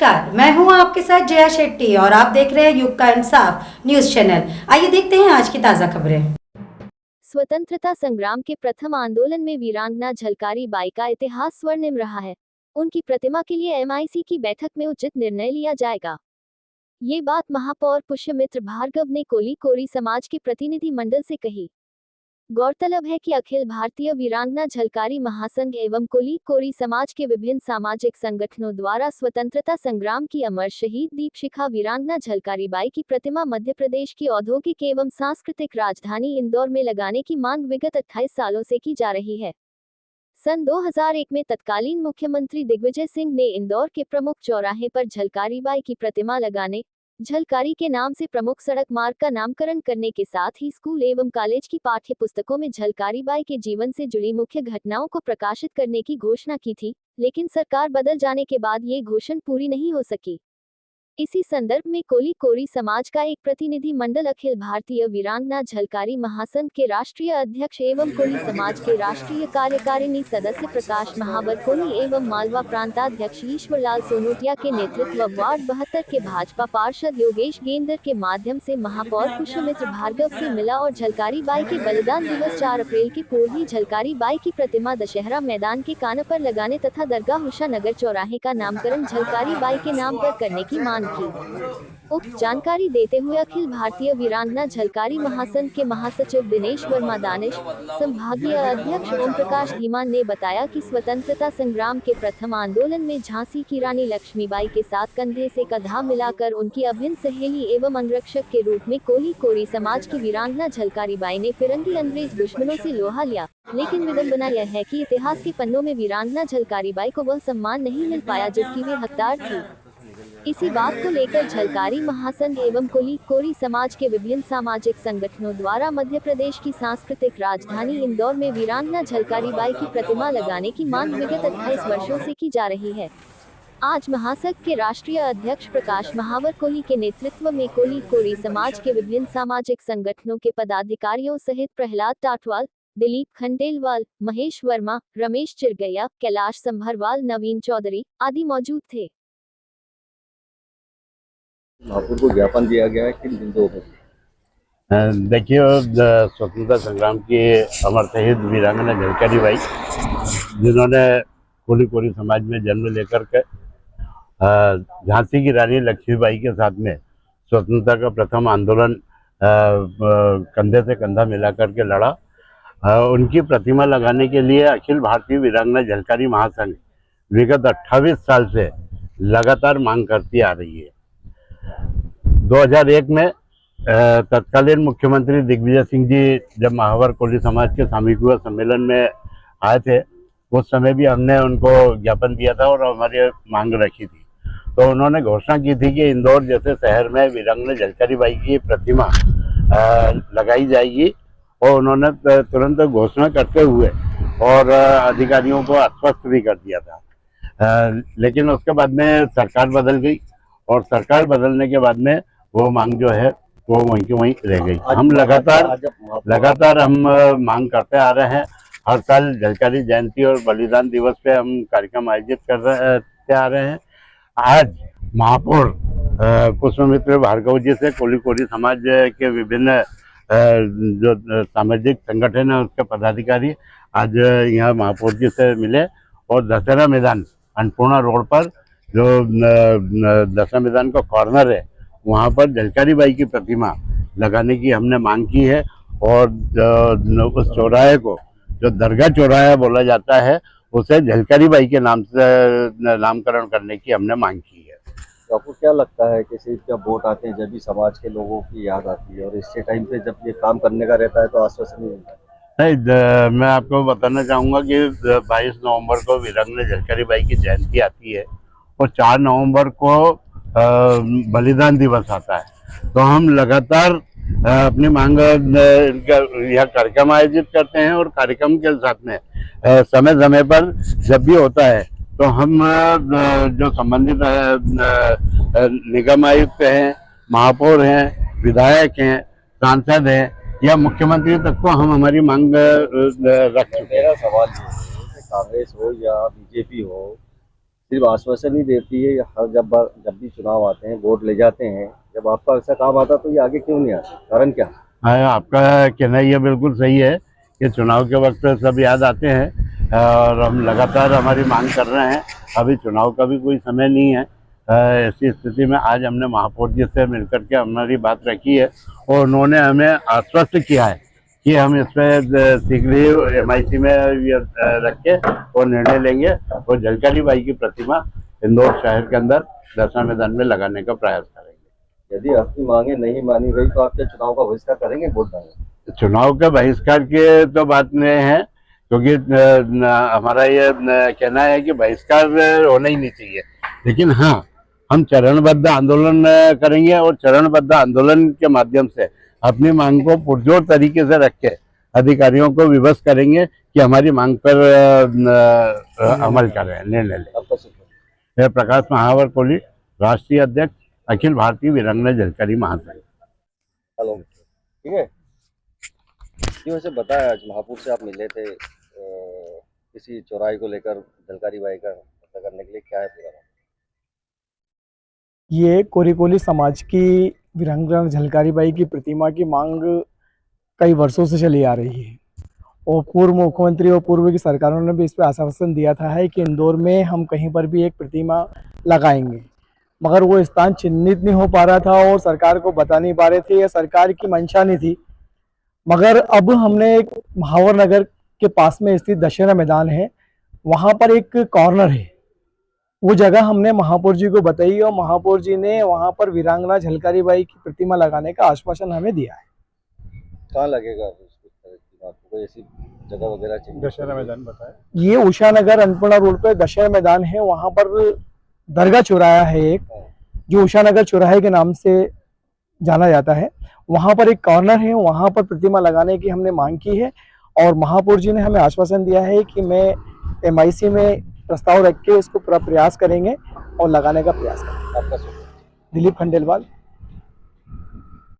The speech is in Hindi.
नमस्कार, मैं हूं आपके साथ जया शेट्टी और आप देख रहे हैं युग का इंसाफ न्यूज चैनल। आइए देखते हैं आज की ताजा खबरें। स्वतंत्रता संग्राम के प्रथम आंदोलन में वीरांगना झलकारी बाई का इतिहास स्वर्णिम रहा है। उनकी प्रतिमा के लिए एमआईसी की बैठक में उचित निर्णय लिया जाएगा। ये बात महापौर पुष्यमित्र भार्गव ने कोली कोरी समाज के प्रतिनिधि मंडल से कही। गौरतलब है कि अखिल भारतीय वीरांगना झलकारी महासंघ एवं कोली कोरी समाज के विभिन्न सामाजिक संगठनों द्वारा स्वतंत्रता संग्राम की अमर शहीद दीपशिखा वीरांगना झलकारी बाई की प्रतिमा मध्य प्रदेश की औद्योगिक एवं सांस्कृतिक राजधानी इंदौर में लगाने की मांग विगत 28 सालों से की जा रही है। सन 2001 में तत्कालीन मुख्यमंत्री दिग्विजय सिंह ने इंदौर के प्रमुख चौराहे पर झलकारी बाई की प्रतिमा लगाने, झलकारी के नाम से प्रमुख सड़क मार्ग का नामकरण करने के साथ ही स्कूल एवं कॉलेज की पाठ्य पुस्तकों में झलकारी बाई के जीवन से जुड़ी मुख्य घटनाओं को प्रकाशित करने की घोषणा की थी, लेकिन सरकार बदल जाने के बाद ये घोषणा पूरी नहीं हो सकी। इसी संदर्भ में कोली कोरी समाज का एक प्रतिनिधि मंडल अखिल भारतीय वीरांगना झलकारी महासंघ के राष्ट्रीय अध्यक्ष एवं कोली समाज के राष्ट्रीय कार्यकारिणी सदस्य प्रकाश महावर कोली एवं मालवा प्रांताध्यक्ष ईश्वरलाल सोनोटिया के नेतृत्व वार्ड 72 के भाजपा पार्षद योगेश गेंदर के माध्यम से महापौर पुष्यमित्र भार्गव से मिला और झलकारी बाई के बलिदान दिवस 4 अप्रैल की पूर्व ही झलकारी बाई की प्रतिमा दशहरा मैदान के कान पर लगाने तथा दरगाह उषा नगर चौराहे का नामकरण झलकारी बाई के नाम पर करने की मांग की। उक्त जानकारी देते हुए अखिल भारतीय वीरांगना झलकारी महासंघ के महासचिव दिनेश वर्मा दानिश, संभागीय अध्यक्ष ओम प्रकाश धीमान ने बताया कि स्वतंत्रता संग्राम के प्रथम आंदोलन में झांसी की रानी लक्ष्मीबाई के साथ कंधे से कंधा मिलाकर उनकी अभिन्न सहेली एवं अंगरक्षक के रूप में कोली कोरी समाज की वीरांगना झलकारी बाई ने फिरंगी अंग्रेज दुश्मनों से लोहा लिया, लेकिन विडंबना यह है कि इतिहास के पन्नों में वीरांगना झलकारी बाई को वह सम्मान नहीं मिल पाया जिसकी वे हकदार थी। इसी बात को लेकर झलकारी महासंघ एवं कोली कोरी समाज के विभिन्न सामाजिक संगठनों द्वारा मध्य प्रदेश की सांस्कृतिक राजधानी इंदौर में वीरांगना झलकारी बाई की प्रतिमा लगाने की मांग विगत 28 वर्षों से की जा रही है। आज महासंघ के राष्ट्रीय अध्यक्ष प्रकाश महावर कोली के नेतृत्व में कोली कोरी समाज के विभिन्न सामाजिक संगठनों के पदाधिकारियों सहित प्रहलाद टाटवाल, दिलीप खंडेलवाल, महेश वर्मा, रमेश चिरगैया, कैलाश संभरवाल, नवीन चौधरी आदि मौजूद थे। महापौर को ज्ञापन दिया गया है किन बिंदुओं पर? देखिए, स्वतंत्रता संग्राम की अमर शहीद वीरांगना झलकारी बाई जिन्होंने कोली कोरी समाज में जन्म लेकर के झांसी की रानी लक्ष्मीबाई के साथ में स्वतंत्रता का प्रथम आंदोलन कंधे से कंधा मिला करके लड़ा। उनकी प्रतिमा लगाने के लिए अखिल भारतीय वीरांगना झलकारी महासंघ विगत 28 साल से लगातार मांग करती आ रही है। 2001 में तत्कालीन मुख्यमंत्री दिग्विजय सिंह जी जब महावर कोली समाज के सामूहिक सम्मेलन में आए थे, उस समय भी हमने उनको ज्ञापन दिया था और हमारी मांग रखी थी। तो उन्होंने घोषणा की थी कि इंदौर जैसे शहर में वीरांगना झलकारी बाई की प्रतिमा लगाई जाएगी और उन्होंने तुरंत घोषणा करते हुए और अधिकारियों को आश्वस्त भी कर दिया था। लेकिन उसके बाद में सरकार बदल गई और सरकार बदलने के बाद में वो मांग जो है वो वहीं की वहीं रह गई। हम लगातार हम मांग करते आ रहे हैं। हर साल झलकारी जयंती और बलिदान दिवस पे हम कार्यक्रम आयोजित करते आ रहे हैं। आज महापौर पुष्यमित्र भार्गव जी से कोली कोरी समाज के विभिन्न जो सामाजिक संगठन है उसके पदाधिकारी आज यहाँ महापौर जी से मिले और दशहरा मैदान अन्नपूर्णा रोड पर जो दशहरा मैदान का कॉर्नर है वहाँ पर झलकारी बाई की प्रतिमा लगाने की हमने मांग की है और उस चौराहे को जो दरगाह चौराहा बोला जाता है उसे झलकारी बाई के नाम से नामकरण करने की हमने मांग की है। तो आपको क्या लगता है कि सिर्फ जब वोट आते हैं जब भी समाज के लोगों की याद आती है और इसके टाइम पे जब ये काम करने का रहता है तो आश्वासन नहीं मिलता? नहीं, मैं आपको बताना चाहूँगा कि 22 नवंबर को वीरांगना झलकारी बाई की जयंती आती है और 4 नवंबर को बलिदान दिवस आता है। तो हम लगातार अपनी मांग यह कार्यक्रम आयोजित करते हैं और कार्यक्रम के साथ में समय समय पर जब भी होता है तो हम जो संबंधित निगम आयुक्त हैं, महापौर हैं, विधायक हैं, सांसद हैं या मुख्यमंत्री तक को हम हमारी मांग रख चुके हैं। मेरा सवाल ये है कि कांग्रेस हो या बीजेपी हो, सिर्फ आश्वासन ही देती है, हर जब भी चुनाव आते हैं, वोट ले जाते हैं, जब आपका ऐसा काम आता तो ये आगे क्यों नहीं आता, कारण क्या? हाँ, आपका कहना ये बिल्कुल सही है कि चुनाव के वक्त सब याद आते हैं और हम लगातार हमारी मांग कर रहे हैं। अभी चुनाव का भी कोई समय नहीं है। ऐसी स्थिति में आज हमने महापौर जी से मिलकर के हमारी बात रखी है और उन्होंने हमें आश्वस्त किया है कि हम इसमें शीघ्र ही MIC में ये रख के और निर्णय लेंगे और झलकारी बाई की प्रतिमा इंदौर शहर के अंदर दशा मैदान में लगाने का प्रयास करेंगे। यदि आपकी मांगे नहीं मानी गई तो आप क्या चुनाव का बहिष्कार करेंगे, वोट डालेंगे? चुनाव का बहिष्कार की तो बात नहीं है, क्योंकि हमारा ये कहना है कि बहिष्कार होना ही नहीं चाहिए, लेकिन हाँ, हम चरणबद्ध आंदोलन करेंगे और चरणबद्ध आंदोलन के माध्यम से अपनी मांग को पुरजोर तरीके से रख के अधिकारियों को विवश करेंगे कि हमारी मांग पर अमल करें, निर्णय लें। आपका शुक्रिया। मैं प्रकाश महावर कोहली, राष्ट्रीय अध्यक्ष, अखिल भारतीय वीरांगना झलकारी महासंघ। हेलो, ठीक है जी। वैसे बताया, आज महापुर से आप मिले थे किसी चौराहे को लेकर, झलकारी बाई का पता करने के लिए, क्या है पूरा? ये कोरिकोली समाज की वीरांगना झलकारी बाई की प्रतिमा की मांग कई वर्षों से चली आ रही है और पूर्व मुख्यमंत्री और पूर्व की सरकारों ने भी इस पर आश्वासन दिया था है कि इंदौर में हम कहीं पर भी एक प्रतिमा लगाएंगे, मगर वो स्थान चिन्हित नहीं हो पा रहा था और सरकार को बता नहीं पा रहे थे, या सरकार की मंशा नहीं थी। मगर अब हमने एक महावर नगर के पास में स्थित दशहरा मैदान है, वहाँ पर एक कॉर्नर है, वो जगह हमने महापौर जी को बताई और महापौर जी ने वहाँ पर वीरांगना झलकारी बाई की प्रतिमा लगाने का आश्वासन हमें दिया है। कहाँ लगेगा आपको, कोई ऐसी जगह वगैरह चाहिए? दशहरा मैदान बताया, ये उषा नगर अन्नपूर्णा रोड पे दशहरा मैदान है, वहाँ पर दरगाह चौराहा है एक, जो उषा नगर चौराहे के नाम से जाना जाता है। वहाँ पर एक कॉर्नर है, वहाँ पर प्रतिमा लगाने की हमने मांग की है और महापौर जी ने हमें आश्वासन दिया है कि मैं MIC में प्रस्ताव रख के इसको पूरा प्रयास करेंगे और लगाने का प्रयास करेंगे। आपका शुक्रिया। दिलीप खंडेलवाल।